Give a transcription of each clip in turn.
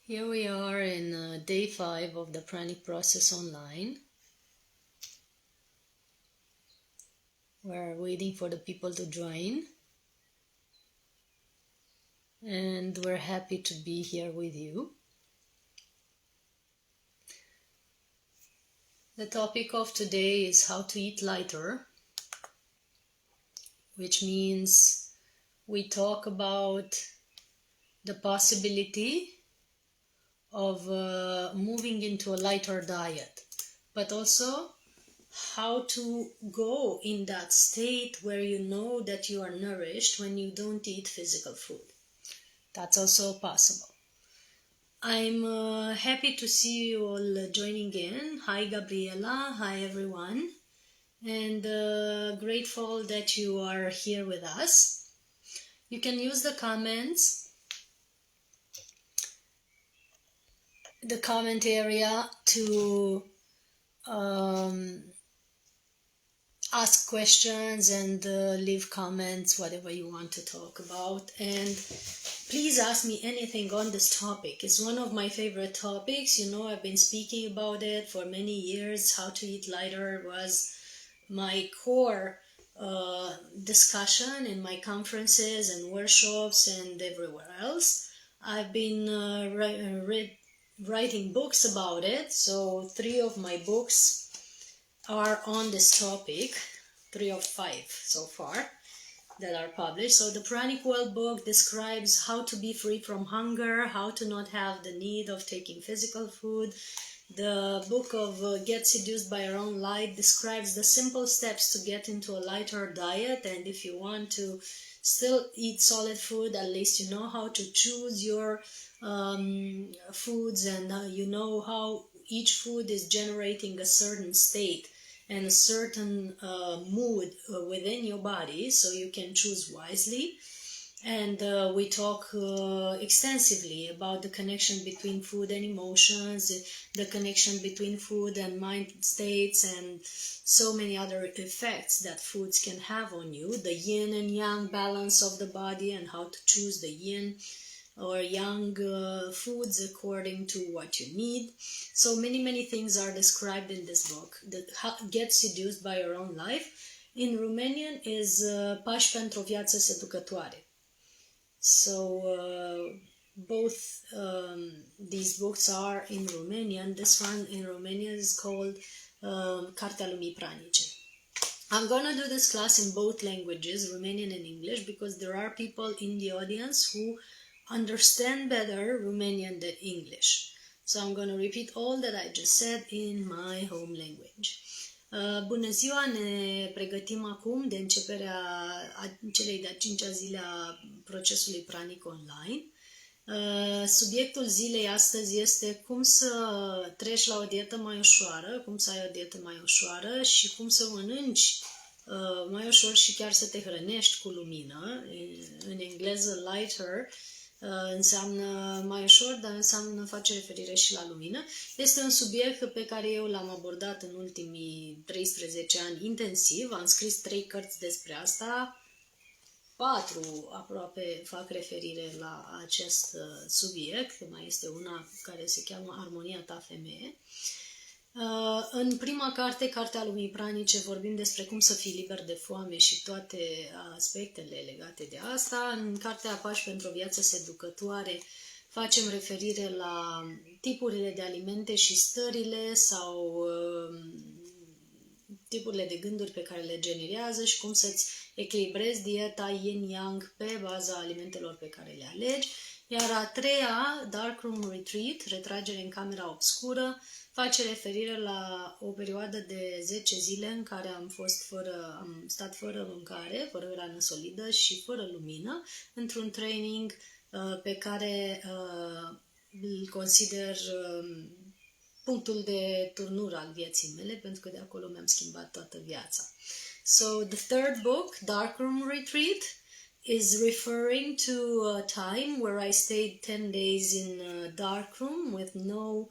Here we are in day 5 of the Pranic Process Online. We're waiting for the people to join. And we're happy to be here with you. The topic of today is how to eat lighter, which means we talk about the possibility of moving into a lighter diet, but also how to go in that state where you know that you are nourished when you don't eat physical food. That's also possible. I'm happy to see you all joining in. Hi Gabriela, hi everyone, and grateful that you are here with us. You can use the comments, the comment area to ask questions and leave comments, whatever you want to talk about. And please ask me anything on this topic. It's one of my favorite topics. You know, I've been speaking about it for many years. How to eat lighter was my core discussion in my conferences and workshops and everywhere else. I've been writing books about it. So 3 of my books are on this topic, 3 of 5 so far that are published. So the Pranic Well book describes how to be free from hunger, how to not have the need of taking physical food. The book of Get Seduced by Your Own Light describes the simple steps to get into a lighter diet, and if you want to still eat solid food, at least you know how to choose your foods, and you know how each food is generating a certain state and a certain mood within your body, so you can choose wisely. And we talk extensively about the connection between food and emotions, the connection between food and mind states, and so many other effects that foods can have on you. The yin and yang balance of the body and how to choose the yin or yang foods according to what you need. So many things are described in this book. Get Seduced by Your Own Life in Romanian is Pași pentru o viață seducătoare. So both these books are in Romanian. This one in Romanian is called Cartea Lumii Pranice. I'm gonna do this class in both languages, Romanian and English, because there are people in the audience who understand better Romanian than English. So I'm going to repeat all that I just said in my home language. Bună ziua, ne pregătim acum de începerea celei de-a 5-a zile a procesului Pranic Online. Subiectul zilei astăzi este cum să treci la o dietă mai ușoară, cum să ai o dietă mai ușoară și cum să mănânci mai ușor și chiar să te hrănești cu lumină. În engleză lighter înseamnă mai ușor, dar înseamnă face referire și la lumină. Este un subiect pe care eu l-am abordat în ultimii 13 ani intensiv. Am scris 3 cărți despre asta, 4 aproape fac referire la acest subiect. Mai este una care se cheamă Armonia ta femeie. În prima carte, Cartea Lumii Pranice, vorbim despre cum să fii liber de foame și toate aspectele legate de asta. În Cartea Pași pentru o viață seducătoare facem referire la tipurile de alimente și stările sau tipurile de gânduri pe care le generează și cum să-ți echilibrezi dieta yin-yang pe baza alimentelor pe care le alegi. Iar a 3-a, Darkroom Retreat, retragere în camera obscură, face referire la o perioadă de 10 zile în care am stat fără mâncare, fără hrană solidă și fără lumină, într-un training pe care îl consider punctul de turnură al vieții mele, pentru că de acolo mi-am schimbat toată viața. So the third book, Darkroom Retreat, is referring to a time where I stayed 10 days in a dark room with no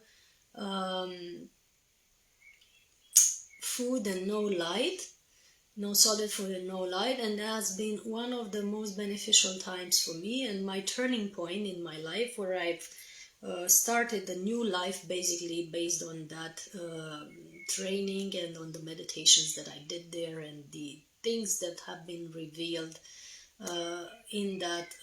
food and no light, no solid food and no light, and that has been one of the most beneficial times for me and my turning point in my life, where I've started a new life basically based on that training and on the meditations that I did there and the things that have been revealed in that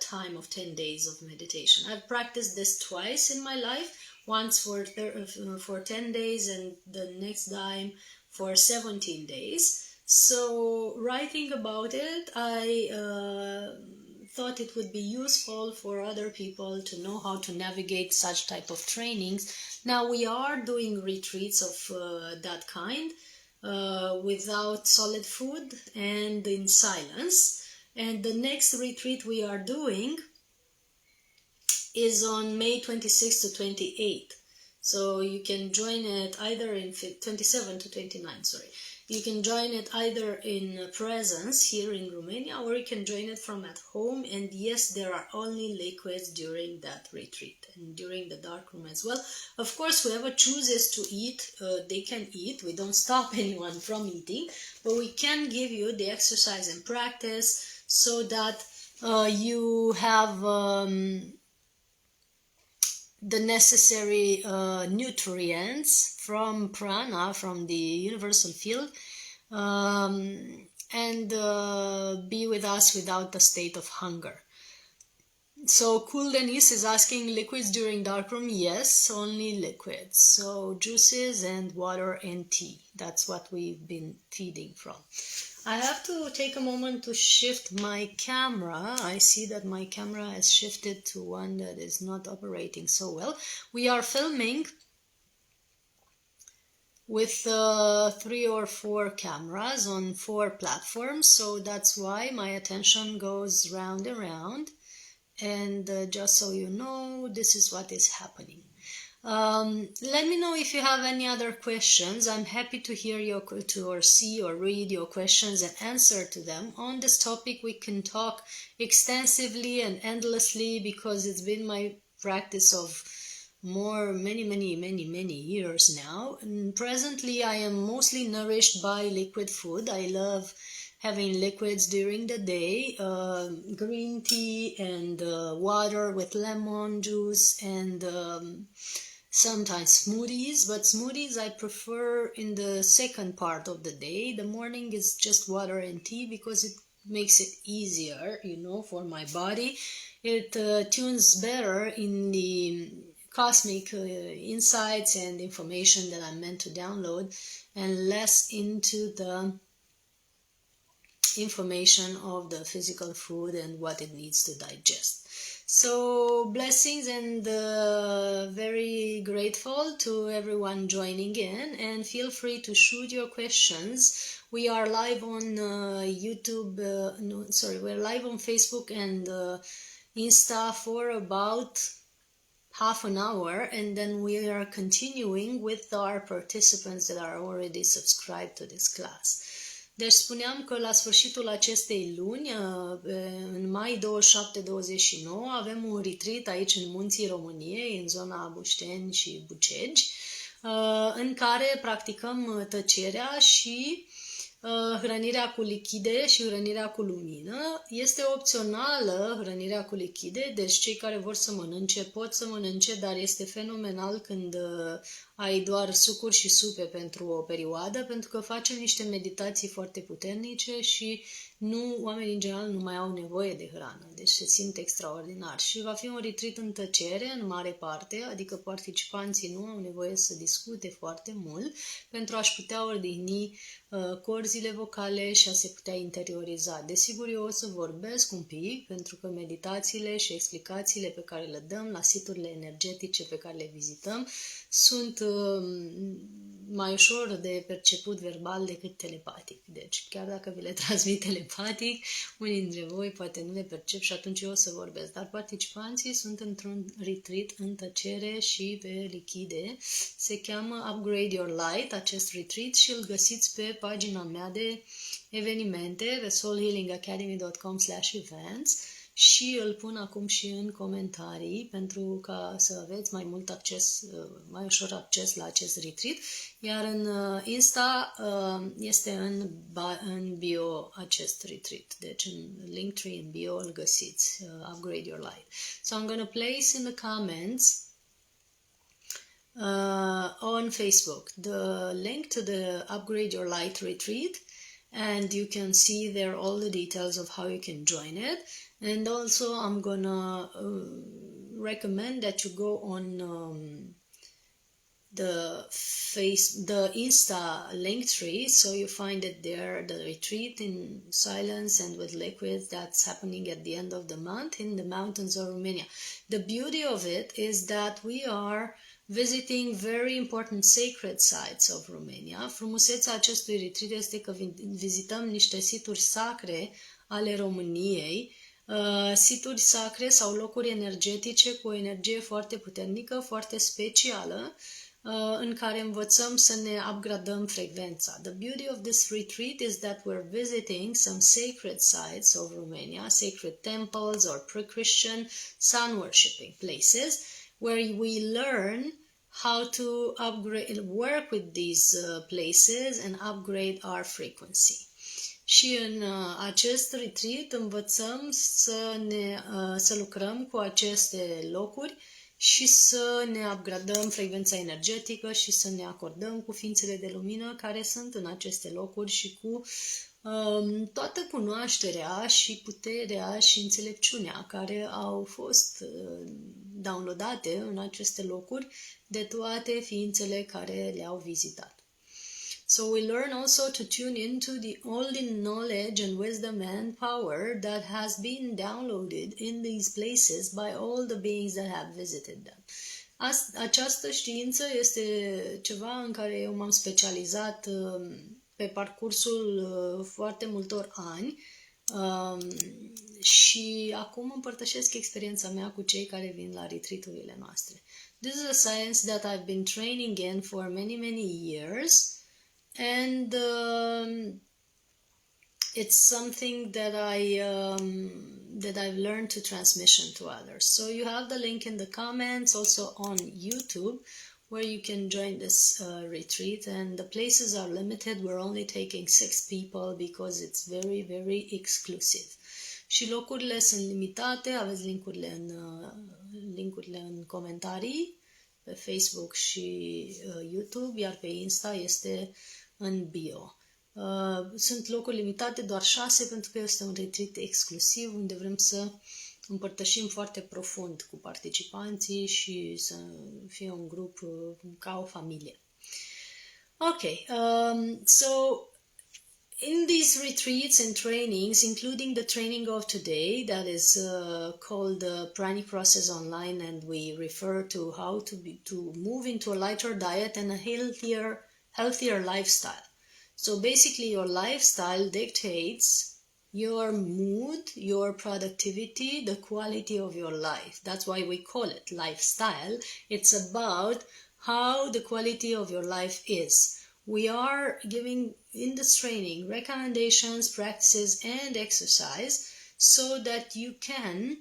time of 10 days of meditation. I've practiced this twice in my life, once for 10 days and the next time for 17 days. So writing about it, I thought it would be useful for other people to know how to navigate such type of trainings. Now we are doing retreats of that kind without solid food and in silence. And the next retreat we are doing is on May 26 to 28. So you can join it either in 27 to 29, sorry. You can join it either in presence here in Romania, or you can join it from at home. And yes, there are only liquids during that retreat and during the dark room as well. Of course, whoever chooses to eat, they can eat. We don't stop anyone from eating, but we can give you the exercise and practice so that you have the necessary nutrients from prana, from the universal field, and be with us without the state of hunger. So Cool Denise is asking, liquids during darkroom? Yes, only liquids. So juices and water and tea. That's what we've been feeding from. I have to take a moment to shift my camera. I see that my camera has shifted to one that is not operating so well. We are filming with 3 or 4 cameras on 4 platforms, so that's why my attention goes round and round. And just so you know, this is what is happening. Let me know if you have any other questions. I'm happy to hear or see or read your questions and answer to them. On this topic, we can talk extensively and endlessly because it's been my practice of many years now. And presently, I am mostly nourished by liquid food. I love having liquids during the day, green tea and water with lemon juice and sometimes smoothies, but smoothies I prefer in the second part of the day. The morning is just water and tea because it makes it easier, for my body. It tunes better in the cosmic insights and information that I'm meant to download, and less into the information of the physical food and what it needs to digest. So blessings, and very grateful to everyone joining in, and feel free to shoot your questions. We are live on YouTube, we're live on Facebook and Insta for about half an hour, and then we are continuing with our participants that are already subscribed to this class. Deci spuneam că la sfârșitul acestei luni, în mai 27-29, avem un retreat aici în Munții României, în zona Bușteni și Bucegi, în care practicăm tăcerea și hrănirea cu lichide și hrănirea cu lumină. Este opțională hrănirea cu lichide, deci cei care vor să mănânce pot să mănânce, dar este fenomenal când ai doar sucuri și supe pentru o perioadă, pentru că facem niște meditații foarte puternice și oamenii în general nu mai au nevoie de hrană, deci se simt extraordinar. Și va fi un retreat în tăcere, în mare parte, adică participanții nu au nevoie să discute foarte mult pentru a-și putea odihni corzile vocale și a se putea interioriza. Desigur, eu o să vorbesc un pic, pentru că meditațiile și explicațiile pe care le dăm la siturile energetice pe care le vizităm sunt mai ușor de perceput verbal decât telepatic. Deci, chiar dacă vi le transmit telepatic, unii dintre voi poate nu le percep și atunci eu o să vorbesc. Dar participanții sunt într-un retreat în tăcere și pe lichide. Se cheamă Upgrade Your Light, acest retreat, și îl găsiți pe pagina mea de evenimente, pe soulhealingacademy.com/events, și îl pun acum și în comentarii pentru ca să aveți mai mult acces, mai ușor acces la acest retreat. Iar în Insta este în bio acest retreat. Deci în Linktree în bio îl găsiți. Upgrade Your Life. So I'm going to place in the comments on Facebook the link to the Upgrade Your Light retreat, and you can see there all the details of how you can join it. And also I'm gonna recommend that you go on the Insta Linktree, so you find it there, the retreat in silence and with liquids that's happening at the end of the month in the mountains of Romania. The beauty of it is that we are visiting very important sacred sites of Romania. Frumusețea acestui retreat este că vizităm niște situri sacre ale României, situri sacre sau locuri energetice cu o energie foarte puternică, foarte specială, în care învățăm să ne upgradăm frecvența. The beauty of this retreat is that we're visiting some sacred sites of Romania, sacred temples or pre-Christian sun worshipping places, where we learn how to work with these places and upgrade our frequency. Și în acest retreat învățăm să lucrăm cu aceste locuri și să ne upgradăm frecvența energetică și să ne acordăm cu ființele de lumină care sunt în aceste locuri și cu toată cunoașterea și puterea și înțelepciunea care au fost downloadate în aceste locuri de toate ființele care le-au vizitat. So we learn also to tune into all the knowledge and wisdom and power that has been downloaded in these places by all the beings that have visited them. Această știință este ceva în care eu m-am specializat pe parcursul foarte multor ani și acum împărtășesc experiența mea cu cei care vin la retreat-urile noastre. This is a science that I've been training in for many years, and it's something that I've learned to transmission to others. So you have the link in the comments, also on YouTube, where you can join this retreat, and the places are limited. We're only taking 6 people because it's very exclusive. Și locurile sunt limitate, aveți linkurile în comentarii pe Facebook și YouTube, iar pe Insta este în bio. Sunt locuri limitate, doar 6, pentru că este un retreat exclusiv unde vrem să împărtășim foarte profund cu participanții și să fie un grup ca o familie. Okay, so in these retreats and trainings, including the training of today that is called the Pranic Process Online, and we refer to how to move into a lighter diet and a healthier lifestyle. So basically your lifestyle dictates your mood, your productivity, the quality of your life. That's why we call it lifestyle. It's about how the quality of your life is. We are giving in this training recommendations, practices, and exercise so that you can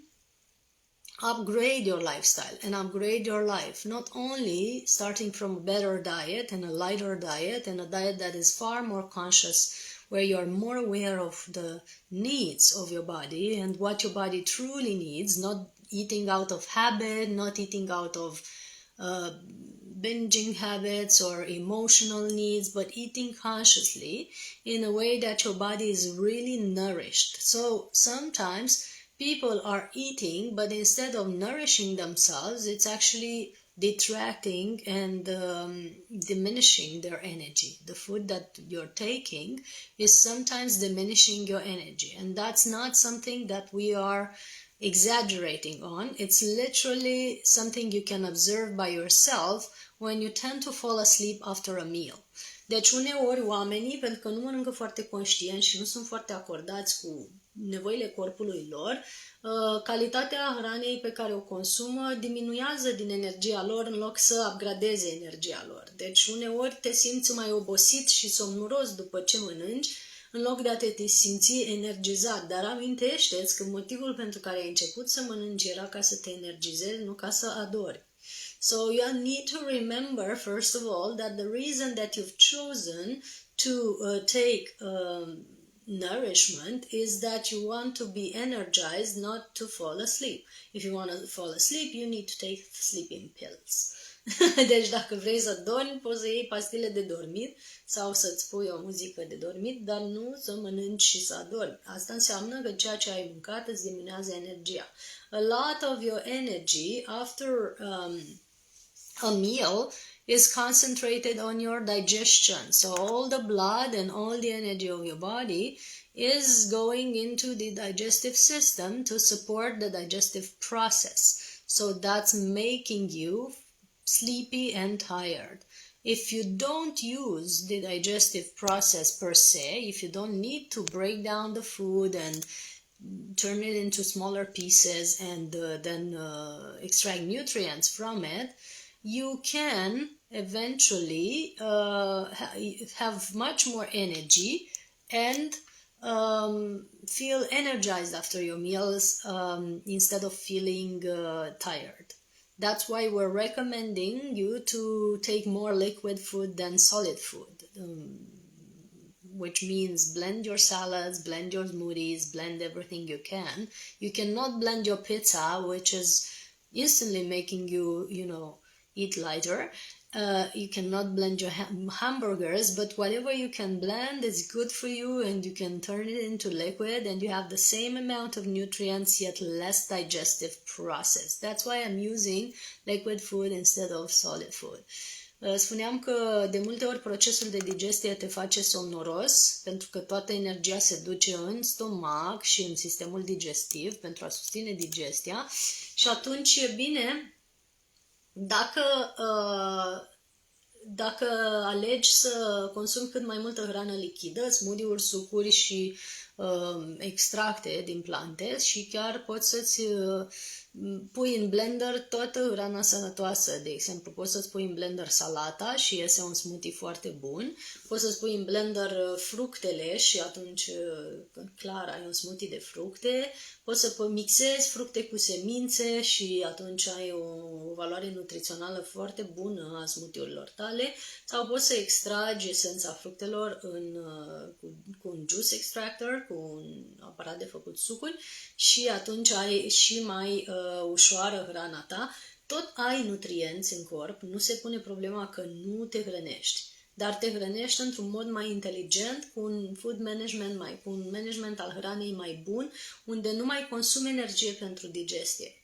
upgrade your lifestyle and upgrade your life, not only starting from a better diet and a lighter diet and a diet that is far more conscious, where you are more aware of the needs of your body and what your body truly needs, not eating out of habit, not eating out of binging habits or emotional needs, but eating consciously in a way that your body is really nourished. So sometimes people are eating, but instead of nourishing themselves, it's actually detracting and diminishing their energy. The food that you're taking is sometimes diminishing your energy, and that's not something that we are exaggerating on. It's literally something you can observe by yourself when you tend to fall asleep after a meal. Deci uneori oamenii, pentru că nu mănâncă foarte conștient și nu sunt foarte acordați cu nevoile corpului lor, calitatea hranei pe care o consumă diminuează din energia lor în loc să upgradeze energia lor. Deci uneori te simți mai obosit și somnoros după ce mănânci, în loc de a te simți energizat. Dar amintește-ți că motivul pentru care ai început să mănânci era ca să te energizezi, nu ca să adori. So you need to remember, first of all, that the reason that you've chosen to take nourishment is that you want to be energized, not to fall asleep. If you want to fall asleep, you need to take sleeping pills. Deci dacă vrei să dormi, poți să iei pastile de dormit sau să-ți pui o muzică de dormit, dar nu să mănânci și să adormi. Asta înseamnă că ceea ce ai mâncat îți diminuează energia. A lot of your energy after a meal is concentrated on your digestion. So all the blood and all the energy of your body is going into the digestive system to support the digestive process. So that's making you sleepy and tired. If you don't use the digestive process per se, if you don't need to break down the food and turn it into smaller pieces and then extract nutrients from it, you can eventually have much more energy and feel energized after your meals instead of feeling tired. That's why we're recommending you to take more liquid food than solid food, which means blend your salads, blend your smoothies, blend everything you can. You cannot blend your pizza, which is instantly making you, eat lighter. You cannot blend your hamburgers, but whatever you can blend is good for you, and you can turn it into liquid and you have the same amount of nutrients yet less digestive process. That's why I'm using liquid food instead of solid food. Spuneam că de multe ori procesul de digestie te face somnoros pentru că toată energia se duce în stomac și în sistemul digestiv pentru a susține digestia și atunci e bine dacă alegi să consumi cât mai multă hrană lichidă, smoothie-uri, sucuri și extracte din plante și chiar poți să-ți pui în blender toată hrana sănătoasă. De exemplu, poți să-ți pui în blender salata și iese un smoothie foarte bun. Poți să-ți pui în blender fructele și atunci, clar, ai un smoothie de fructe. Poți să mixezi fructe cu semințe și atunci ai o valoare nutrițională foarte bună a smoothie-urilor tale. Sau poți să extragi esența fructelor cu un juice extractor, cu un aparat de făcut sucuri și atunci ai și mai ușoară hrana ta. Tot ai nutrienți în corp, nu se pune problema că nu te hrănești, dar te hrănești într-un mod mai inteligent, cu un food management cu un management al hranei mai bun, unde nu mai consumi energie pentru digestie.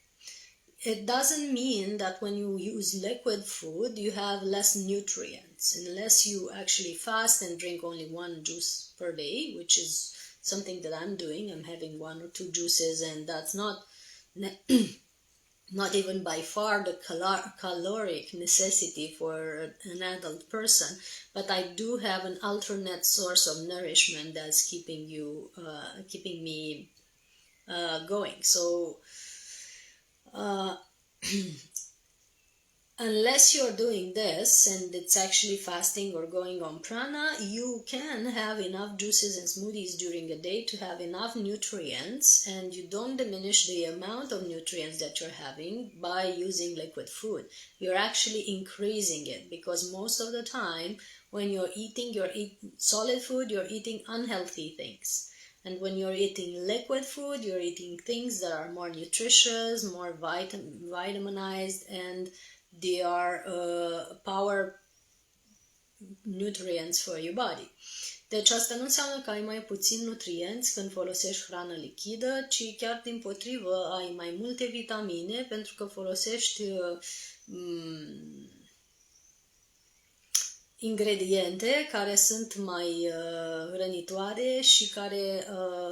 It doesn't mean that when you use liquid food, you have less nutrients, unless you actually fast and drink only one juice per day, which is something that I'm doing. I'm having 1 or 2 juices, and that's not even by far the caloric necessity for an adult person, but I do have an alternate source of nourishment that's keeping me going. So unless you're doing this and it's actually fasting or going on prana, you can have enough juices and smoothies during a day to have enough nutrients, and you don't diminish the amount of nutrients that you're having by using liquid food. You're actually increasing it, because most of the time when you're eating solid food, you're eating unhealthy things. And when you're eating liquid food, you're eating things that are more nutritious, more vitaminized, and they are power nutrients for your body. Deci asta nu înseamnă că ai mai puțin nutrienți când folosești hrană lichidă, ci chiar dimpotrivă ai mai multe vitamine pentru că folosești ingrediente care sunt mai hrănitoare și care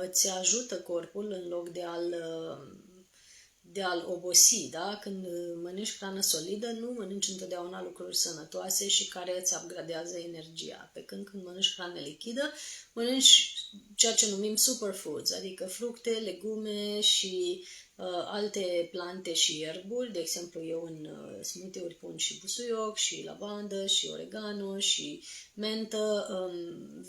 îți ajută corpul în loc de a-l obosi, da? Când mănânci hrană solidă, nu mănânci întotdeauna lucruri sănătoase și care îți upgradează energia. Pe când mănânci hrană lichidă, mănânci ceea ce numim superfoods, adică fructe, legume și alte plante și ierburi. De exemplu, eu în smoothie-uri pun și busuioc, și lavandă, și oregano, și mentă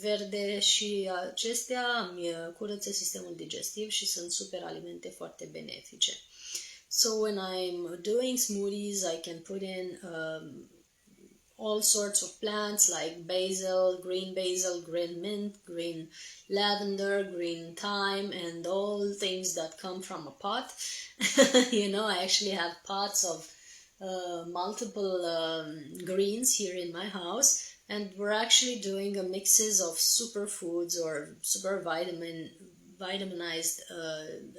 verde și acestea îmi curăță sistemul digestiv și sunt super alimente foarte benefice. So when I'm doing smoothies, I can put in all sorts of plants like basil, green mint, green lavender, green thyme, and all things that come from a pot. You know, I actually have pots of multiple greens here in my house, and we're actually doing a mixes of superfoods or vitaminized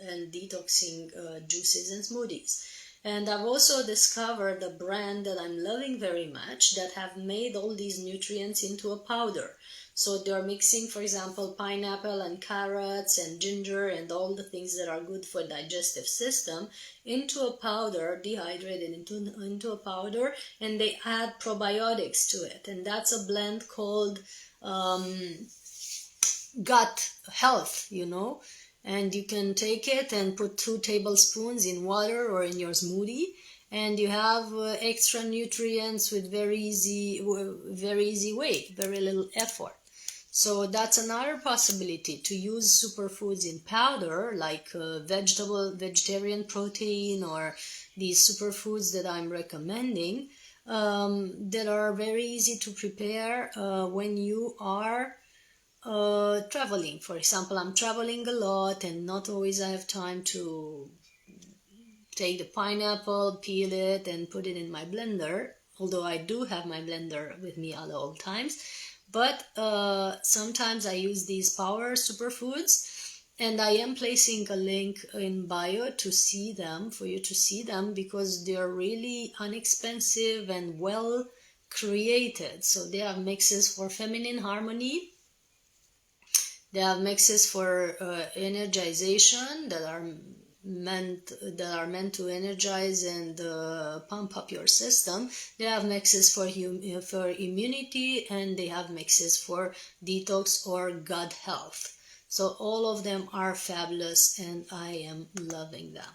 and detoxing juices and smoothies. And I've also discovered a brand that I'm loving very much that have made all these nutrients into a powder. So they're mixing, for example, pineapple and carrots and ginger and all the things that are good for digestive system into a powder, dehydrated into a powder, and they add probiotics to it. And that's a blend called gut health, you know. And you can take it and put 2 tablespoons in water or in your smoothie, and you have extra nutrients with very easy way, very little effort. So that's another possibility, to use superfoods in powder, like vegetarian protein, or these superfoods that I'm recommending, that are very easy to prepare when you are traveling. For example, I'm traveling a lot and not always I have time to take the pineapple, peel it, and put it in my blender, although I do have my blender with me at all times. But sometimes I use these power superfoods, and I am placing a link in bio to see them, for you to see them, because they're really inexpensive and well created. So they have mixes for feminine harmony. They have mixes for energization that are meant to energize and pump up your system. They have mixes for immunity, and they have mixes for detox or gut health. So all of them are fabulous, and I am loving them.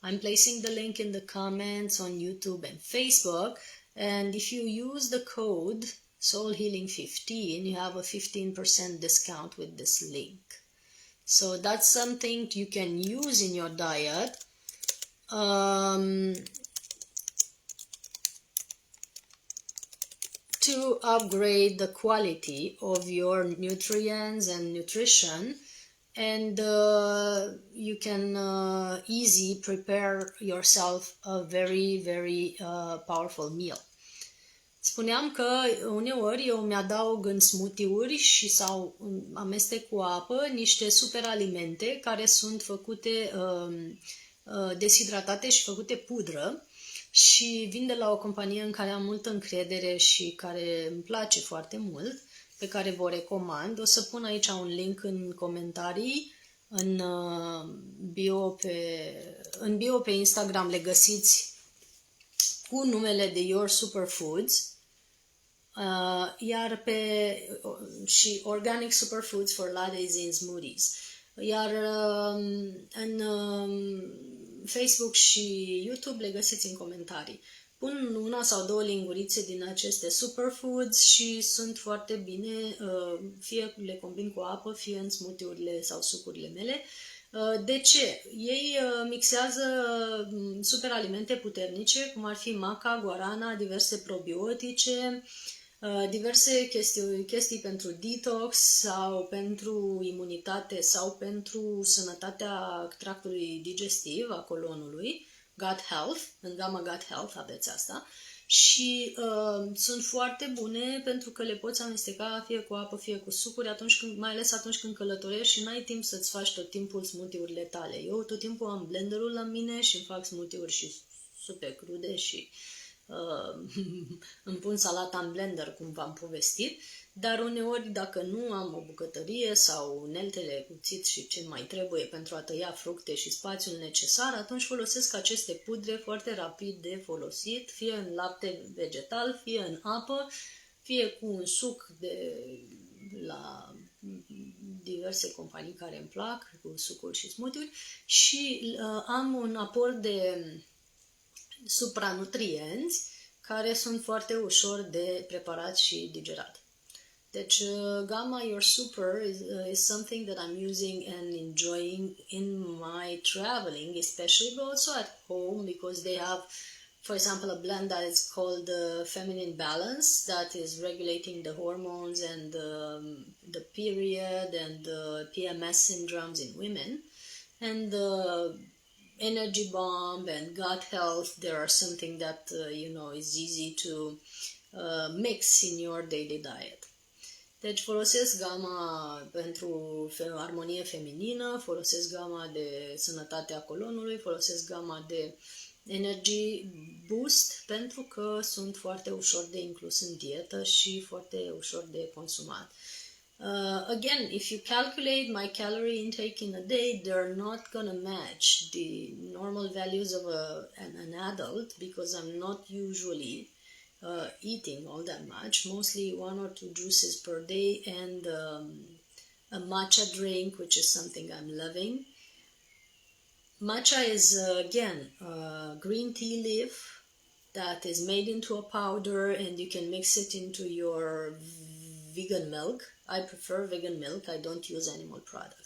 I'm placing the link in the comments on YouTube and Facebook, and if you use the code Soul Healing 15, you have a 15% discount with this link. So that's something you can use in your diet. To upgrade the quality of your nutrients and nutrition, and you can easily prepare yourself a very, very powerful meal. Spuneam că uneori eu mi-adaug în smoothie-uri sau amestec cu apă niște superalimente care sunt făcute deshidratate și făcute pudră, și vin de la o companie în care am multă încredere și care îmi place foarte mult, pe care vă recomand. O să pun aici un link în comentarii, în bio pe Instagram le găsiți cu numele de Your Superfoods, iar și Organic Superfoods for Lattes in Smoothies. Iar în Facebook și YouTube le găsiți în comentarii. Pun 1 sau 2 lingurițe din aceste superfoods și sunt foarte bine, fie le combin cu apă, fie în smoothie-urile sau sucurile mele. De ce? Ei mixează superalimente puternice, cum ar fi maca, guarana, diverse probiotice, diverse chestii pentru detox sau pentru imunitate sau pentru sănătatea tractului digestiv, a colonului, gut health, în gama gut health aveți asta, și sunt foarte bune pentru că le poți amesteca fie cu apă, fie cu sucuri, mai ales atunci când călătorești și n-ai timp să-ți faci tot timpul smoothie-urile tale. Eu tot timpul am blenderul la mine și îmi fac smoothie-uri și super crude și îmi pun salata în blender, cum v-am povestit, dar uneori dacă nu am o bucătărie sau uneltele cuțit și ce mai trebuie pentru a tăia fructe și spațiul necesar, atunci folosesc aceste pudre foarte rapid de folosit, fie în lapte vegetal, fie în apă, fie cu un suc de la diverse companii care îmi plac, cu sucuri și smoothie-uri, și am un aport de supranutrienți care sunt foarte ușor de preparat și digerat. Deci, Gamma Your Super is something that I'm using and enjoying in my traveling, especially, but also at home, because they have, for example, a blend that is called Feminine Balance, that is regulating the hormones and the period and the PMS syndromes in women. And energy bomb and gut health, there are something that, is easy to mix in your daily diet. Deci folosesc gama pentru armonie feminină, folosesc gama de sănătatea colonului, folosesc gama de energy boost pentru că sunt foarte ușor de inclus în dietă și foarte ușor de consumat. Again, if you calculate my calorie intake in a day, they're not gonna match the normal values of an adult because I'm not usually eating all that much, mostly 1 or 2 juices per day and a matcha drink, which is something I'm loving. Matcha is, again, a green tea leaf that is made into a powder and you can mix it into your vegan milk. I prefer vegan milk. I don't use animal products.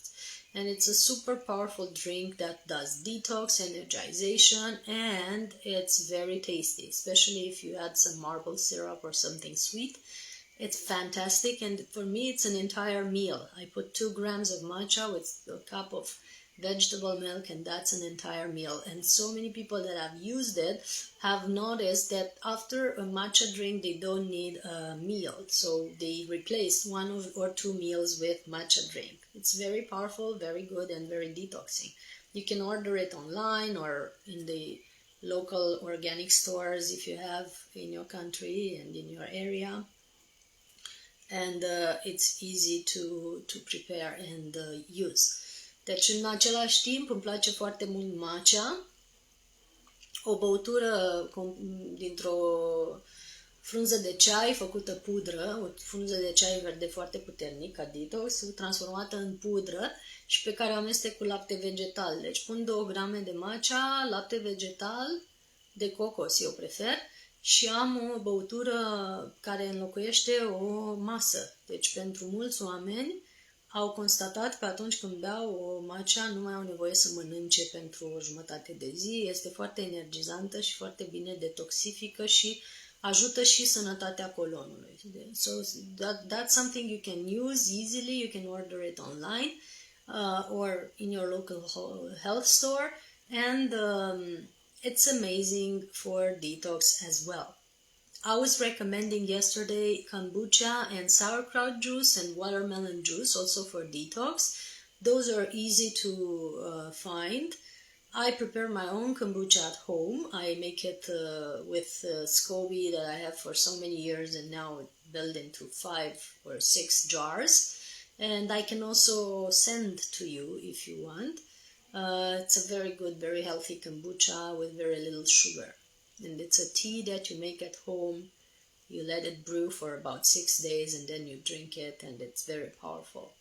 And it's a super powerful drink that does detox, energization, and it's very tasty, especially if you add some maple syrup or something sweet. It's fantastic, and for me, it's an entire meal. I put 2 grams of matcha with a cup of vegetable milk, and that's an entire meal. And so many people that have used it have noticed that after a matcha drink, they don't need a meal. So they replaced 1 or 2 meals with matcha drink. It's very powerful, very good, and very detoxing. You can order it online or in the local organic stores if you have in your country and in your area. And it's easy to prepare and use. Deci, în același timp, îmi place foarte mult matcha, o băutură dintr-o frunză de ceai făcută pudră, o frunză de ceai verde foarte puternic, ca detox, transformată în pudră și pe care o amestec cu lapte vegetal. Deci pun 2 grame de matcha, lapte vegetal, de cocos eu prefer, și am o băutură care înlocuiește o masă. Deci pentru mulți oameni au constatat că atunci când beau o matcha nu mai au nevoie să mănânce pentru o jumătate de zi, este foarte energizantă și foarte bine detoxifică și ajută și sănătatea colonului. So that's something you can use easily, you can order it online or in your local health store, and it's amazing for detox as well. I was recommending yesterday kombucha and sauerkraut juice and watermelon juice also for detox. Those are easy to find. I prepare my own kombucha at home. I make it with SCOBY that I have for so many years and now built into 5 or 6 jars. And I can also send to you if you want. It's a very good, very healthy kombucha with very little sugar. And it's a tea that you make at home. You let it brew for about 6 days and then you drink it and it's very powerful.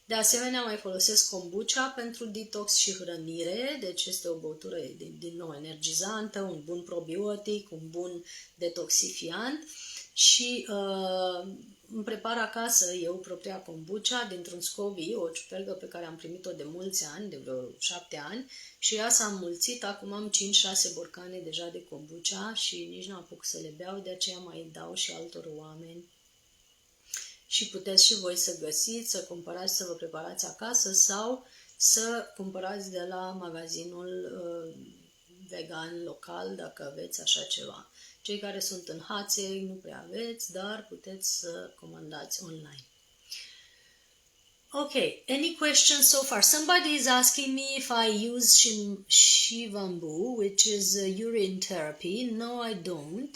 De asemenea, mai folosesc kombucha pentru detox și hrănire, deci este o băutură din nou energizantă, un bun probiotic, un bun detoxifiant și îmi prepar acasă eu propria kombucha dintr-un SCOBY, o ciupergă pe care am primit-o de mulți ani, de vreo 7 ani, și ea s-a înmulțit, acum am 5-6 borcane deja de kombucha și nici nu apuc să le beau, de aceea mai dau și altor oameni. Și puteți și voi să găsiți, să cumpărați, să vă preparați acasă sau să cumpărați de la magazinul vegan local, dacă aveți așa ceva. Cei care sunt în Hațeg nu prea aveți, dar puteți să comandați online. Okay, any questions so far? Somebody is asking me if I use Shivambu, which is urine therapy. No, I don't.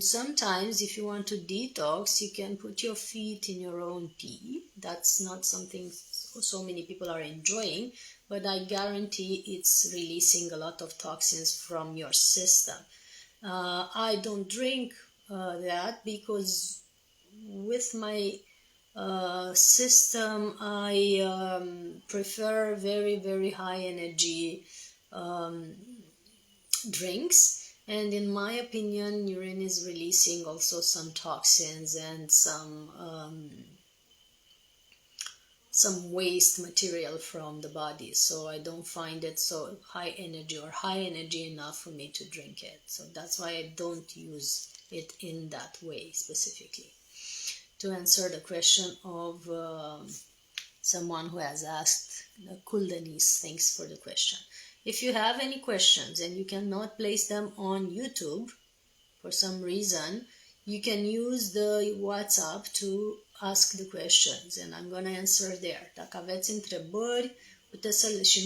Sometimes if you want to detox, you can put your feet in your own pee. That's not something so many people are enjoying, but I guarantee it's releasing a lot of toxins from your system. I don't drink that because with my system, I prefer very, very high energy drinks. And in my opinion, urine is releasing also some toxins and some waste material from the body. So I don't find it so high energy enough for me to drink it. So that's why I don't use it in that way specifically. To answer the question of someone who has asked, Kuldanis, thanks for the question. If you have any questions and you cannot place them on YouTube for some reason, you can use the WhatsApp to ask the questions and I'm gonna answer there. Dacă aveți întrebări, puteți să și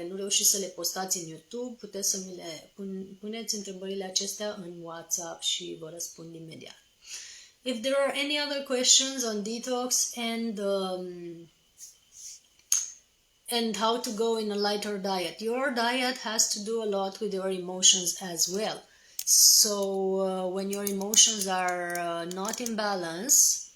nu reușiți să le postați în YouTube, puteți să mi le puneți întrebările acestea în WhatsApp și vă răspund imediat. If there are any other questions on detox and how to go in a lighter diet, your diet has to do a lot with your emotions as well. So when your emotions are not in balance,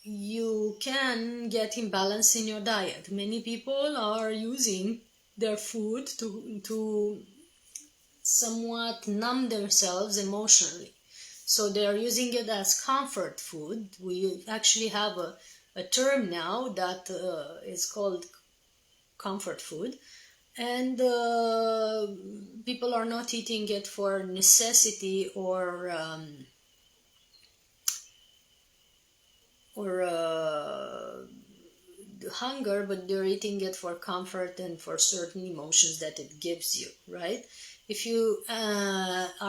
you can get imbalance in your diet. Many people are using their food to somewhat numb themselves emotionally. So they are using it as comfort food. We actually have a term now that is called comfort food. And people are not eating it for necessity or hunger, but they're eating it for comfort and for certain emotions that it gives you, right? If you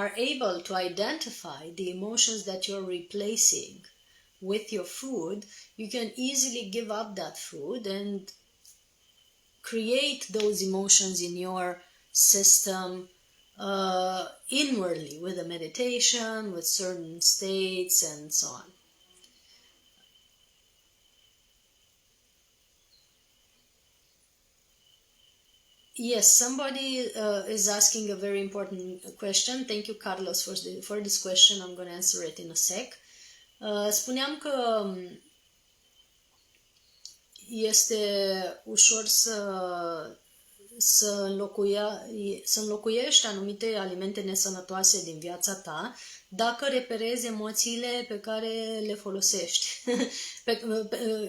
are able to identify the emotions that you're replacing with your food, you can easily give up that food and create those emotions in your system inwardly with a meditation, with certain states and so on. Yes, somebody is asking a very important question. Thank you, Carlos, for this question. I'm going to answer it in a sec. Spuneam că este ușor să înlocuiești anumite alimente nesănătoase din viața ta dacă reperezi emoțiile pe care le folosești,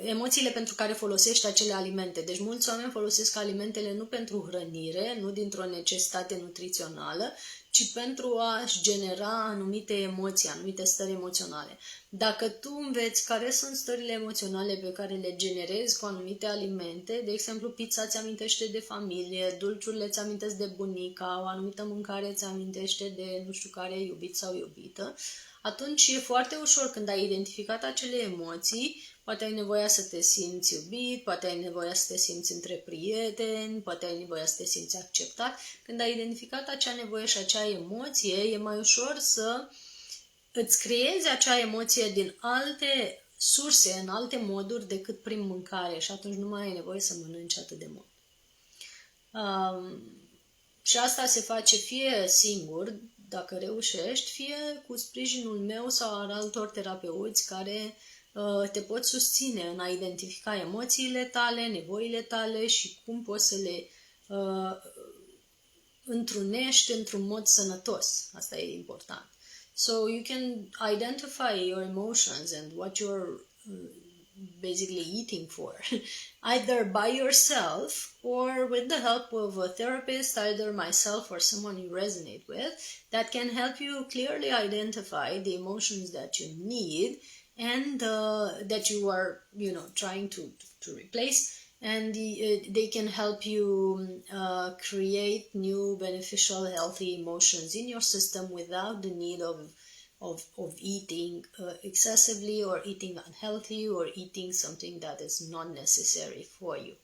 emoțiile pentru care folosești acele alimente. Deci mulți oameni folosesc alimentele nu pentru hrănire, nu dintr-o necesitate nutrițională, ci pentru a-și genera anumite emoții, anumite stări emoționale. Dacă tu înveți care sunt stările emoționale pe care le generezi cu anumite alimente, de exemplu, pizza îți amintește de familie, dulciurile îți amintesc de bunica, o anumită mâncare îți amintește de nu știu care iubit sau iubită, atunci e foarte ușor când ai identificat acele emoții, poate ai nevoia să te simți iubit, poate ai nevoia să te simți între prieteni, poate ai nevoia să te simți acceptat. Când ai identificat acea nevoie și acea emoție, e mai ușor să îți creezi acea emoție din alte surse, în alte moduri decât prin mâncare și atunci nu mai ai nevoie să mănânci atât de mult. Și asta se face fie singur, dacă reușești, fie cu sprijinul meu sau al altor terapeuți care te pot susține în a identifica emoțiile tale, nevoile tale și cum poți să le întrunești într-un mod sănătos. Asta e important. So you can identify your emotions and what you're basically eating for, either by yourself or with the help of a therapist, either myself or someone you resonate with, that can help you clearly identify the emotions that you need and that you are, trying to replace, and they can help you create new beneficial healthy emotions in your system without the need of eating excessively, or eating unhealthy, or eating something that is not necessary for you.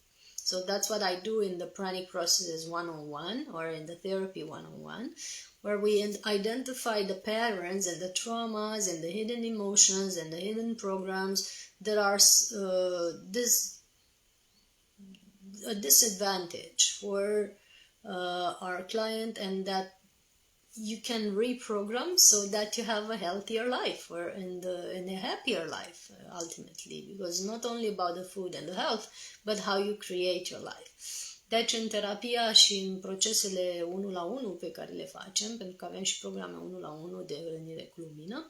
So that's what I do in the Pranic Processes 101, or in the Therapy 101, where we identify the patterns and the traumas and the hidden emotions and the hidden programs that are a disadvantage for our client, and that you can reprogram so that you have a healthier life, or in a happier life ultimately, because not only about the food and the health, but how you create your life. Deci în terapia și în procesele 1 la 1 pe care le facem, pentru că avem și programe 1 la 1 de hrănire cu lumină,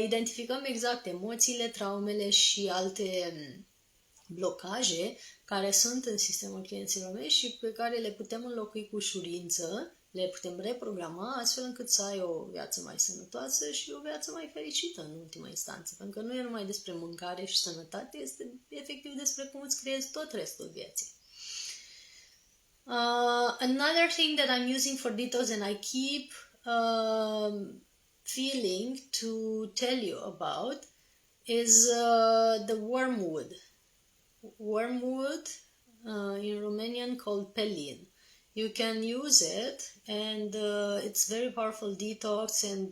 identificăm exact emoțiile, traumele și alte blocaje care sunt în sistemul clienților mei și pe care le putem înlocui cu ușurință, le putem reprograma astfel încât să ai o viață mai sănătoasă și o viață mai fericită în ultima instanță. Pentru că nu e numai despre mâncare și sănătate, este efectiv despre cum îți creezi tot restul vieții. Another thing that I'm using for detox, and I keep feeling to tell you about, is the wormwood. Wormwood, in Romanian called pelin. You can use it, and it's very powerful detox and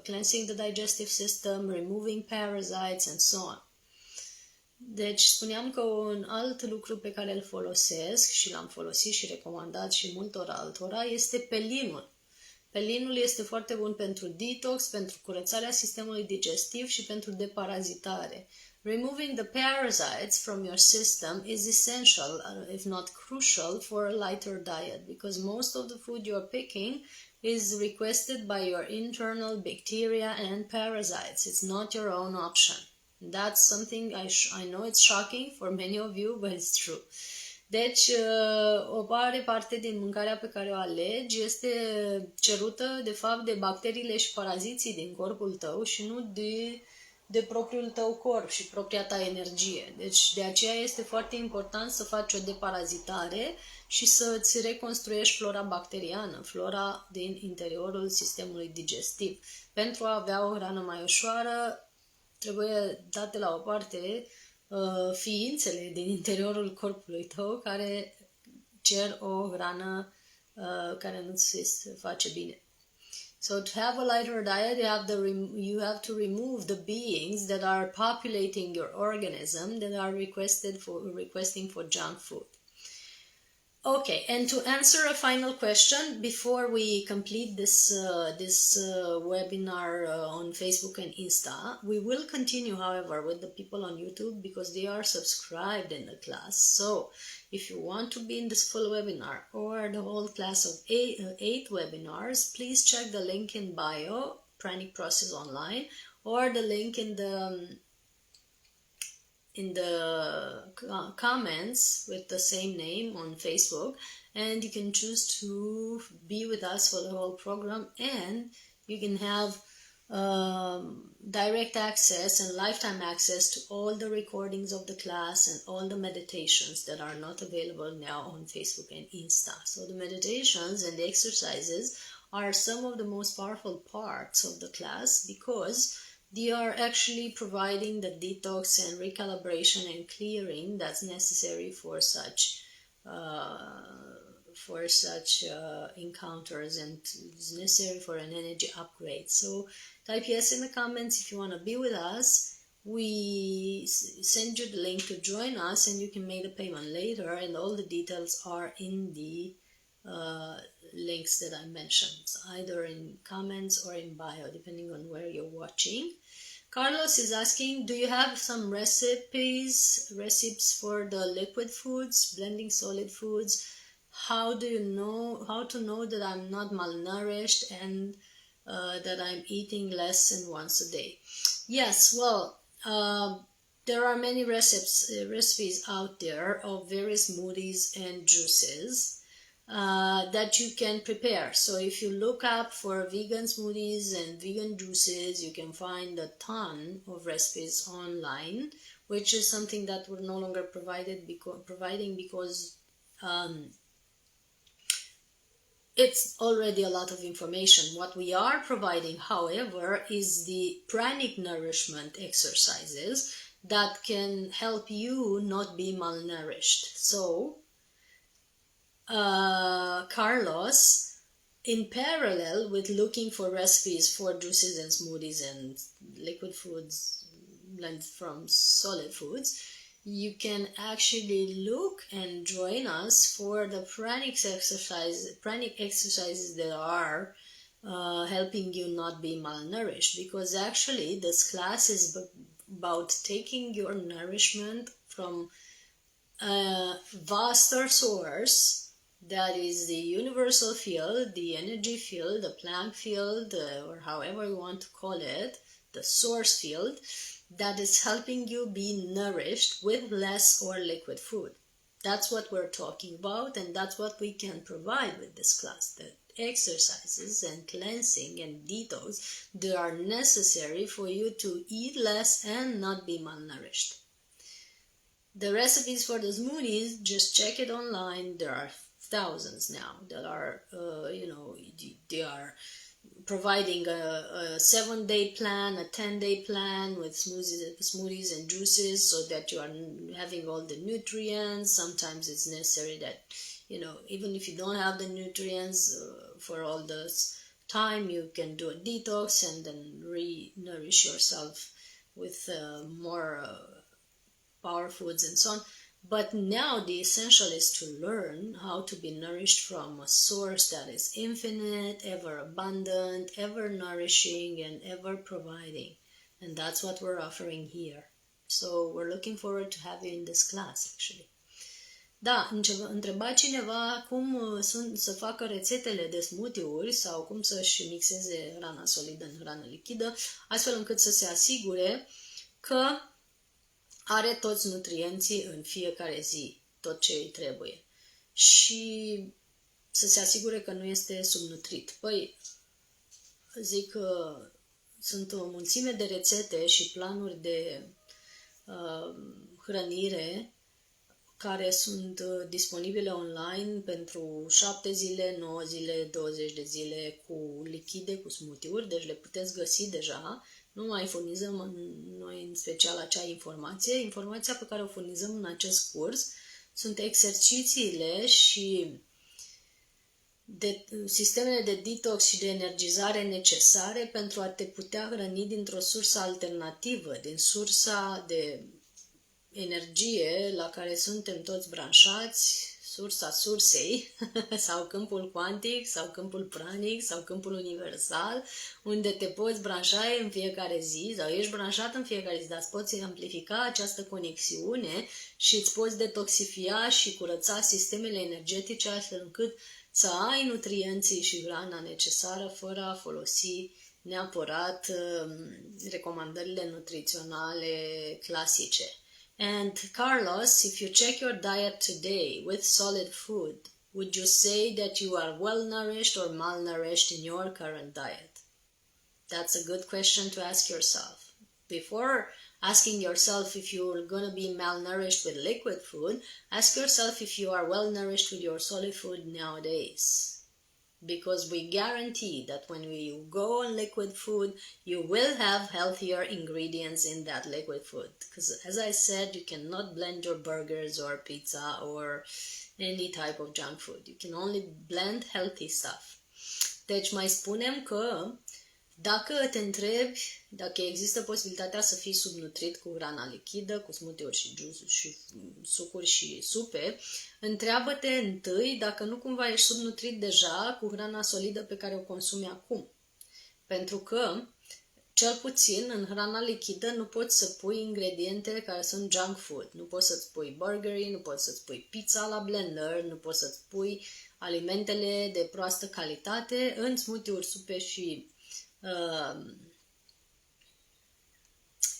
cleansing the digestive system, removing parasites and so on. Deci spuneam că un alt lucru pe care îl folosesc și l-am folosit și recomandat și multor altora este pelinul. Pelinul este foarte bun pentru detox, pentru curățarea sistemului digestiv și pentru deparazitare. Removing the parasites from your system is essential, if not crucial, for a lighter diet, because most of the food you are picking is requested by your internal bacteria and parasites. It's not your own option. That's something I know it's shocking for many of you, but it's true. Deci, o mare parte din mâncarea pe care o alegi este cerută, de fapt, de bacteriile și paraziții din corpul tău și nu de propriul tău corp și propria ta energie. Deci, de aceea este foarte important să faci o deparazitare și să îți reconstruiești flora bacteriană, flora din interiorul sistemului digestiv. Pentru a avea o hrană mai ușoară, trebuie date la o parte ființele din interiorul corpului tău care cer o hrană care nu-ți face bine. So to have a lighter diet, you have to remove the beings that are populating your organism, that are requesting for junk food. Okay, and to answer a final question before we complete this webinar on Facebook and Insta, we will continue, however, with the people on YouTube because they are subscribed in the class. So if you want to be in this full webinar or the whole class of 8 webinars, please check the link in bio, Pranic Process Online, or the link in the comments with the same name on Facebook, and you can choose to be with us for the whole program, and you can have direct access and lifetime access to all the recordings of the class and all the meditations that are not available now on Facebook and Insta. So the meditations and the exercises are some of the most powerful parts of the class because they are actually providing the detox and recalibration and clearing that's necessary for such encounters, and it's necessary for an energy upgrade. So type yes in the comments if you want to be with us. We send you the link to join us, and you can make the payment later, and all the details are in the links that I mentioned, either in comments or in bio, depending on where you're watching. Carlos is asking, do you have some recipes for the liquid foods, blending solid foods? How to know that I'm not malnourished and that I'm eating less than once a day? Yes, well, there are many recipes out there of various smoothies and juices that you can prepare. So if you look up for vegan smoothies and vegan juices, you can find a ton of recipes online, which is something that we're no longer providing because it's already a lot of information. What we are providing, however, is the pranic nourishment exercises that can help you not be malnourished. So, Carlos, in parallel with looking for recipes for juices and smoothies and liquid foods blended from solid foods, you can actually look and join us for the pranic exercises that are helping you not be malnourished, because actually this class is about taking your nourishment from a vaster source, that is the universal field, the energy field, the Planck field, or however you want to call it, the source field, that is helping you be nourished with less or liquid food. That's what we're talking about, and that's what we can provide with this class. The exercises and cleansing and detox that are necessary for you to eat less and not be malnourished. The recipes for the smoothies, just check it online. There are thousands now that are, they are providing a 7-day plan, a 10-day plan with smoothies and juices, so that you are having all the nutrients. Sometimes it's necessary that, even if you don't have the nutrients for all this time, you can do a detox and then re-nourish yourself with more power foods and so on. But now the essential is to learn how to be nourished from a source that is infinite, ever abundant, ever nourishing, and ever providing. And that's what we're offering here. So we're looking forward to have you in this class, actually. Da, întreba cineva cum să facă rețetele de smoothie-uri sau cum să-și mixeze hrana solidă în hrană lichidă, astfel încât să se asigure că are toți nutrienții în fiecare zi, tot ce îi trebuie, și să se asigure că nu este subnutrit. Păi, zic că sunt o mulțime de rețete și planuri de hrănire care sunt disponibile online pentru 7 zile, 9 zile, 20 de zile cu lichide, cu smoothie-uri, deci le puteți găsi deja. Nu mai furnizăm noi în special acea informație. Informația pe care o furnizăm în acest curs sunt exercițiile și sistemele de detox și de energizare necesare pentru a te putea hrăni dintr-o sursă alternativă, din sursa de energie la care suntem toți branșați, sursa sursei, sau câmpul cuantic, sau câmpul pranic, sau câmpul universal, unde te poți branșa în fiecare zi, sau ești branșat în fiecare zi, dar îți poți amplifica această conexiune și îți poți detoxifia și curăța sistemele energetice, astfel încât să ai nutrienții și hrana necesară fără a folosi neapărat recomandările nutriționale clasice. And Carlos, if you check your diet today with solid food, would you say that you are well nourished or malnourished in your current diet? That's a good question to ask yourself. Before asking yourself if you're going to be malnourished with liquid food, ask yourself if you are well nourished with your solid food nowadays. Because we guarantee that when you go on liquid food, you will have healthier ingredients in that liquid food. Because as I said, you cannot blend your burgers or pizza or any type of junk food. You can only blend healthy stuff. Deci mai spunem că dacă te întrebi dacă există posibilitatea să fii subnutrit cu hrana lichidă, cu smoothie-uri și juice și sucuri și supe, întreabă-te întâi dacă nu cumva ești subnutrit deja cu hrana solidă pe care o consumi acum. Pentru că, cel puțin, în hrana lichidă nu poți să pui ingrediente care sunt junk food. Nu poți să-ți pui burgerii, nu poți să-ți pui pizza la blender, nu poți să-ți pui alimentele de proastă calitate în smoothie-uri, supe și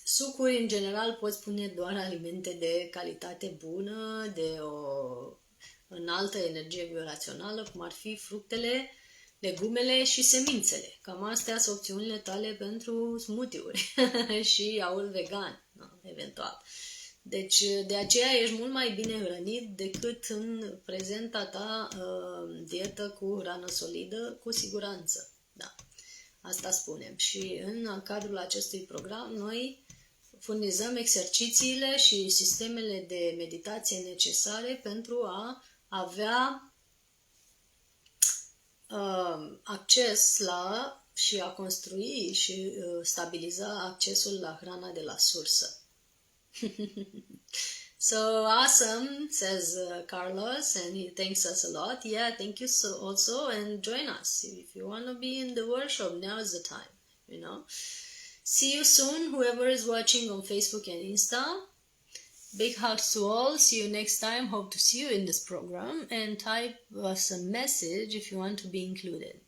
sucuri. În general poți pune doar alimente de calitate bună, de o înaltă energie vibrațională, cum ar fi fructele, legumele și semințele. Cam astea sunt opțiunile tale pentru smoothie-uri și iaurt vegan, eventual. Deci, de aceea ești mult mai bine hrănit decât în prezenta ta dietă cu hrană solidă, cu siguranță. Da, asta spunem. Și în cadrul acestui program, noi furnizăm exercițiile și sistemele de meditație necesare pentru a avea acces la și a construi și stabiliza accesul la hrana de la sursă. So awesome, says Carlos, and he thanks us a lot. Yeah, thank you so also, and join us if you want to be in the workshop. Now is the time, you know. See you soon, whoever is watching on Facebook and Insta. Big hugs to all. See you next time. Hope to see you in this program, and type us a message if you want to be included.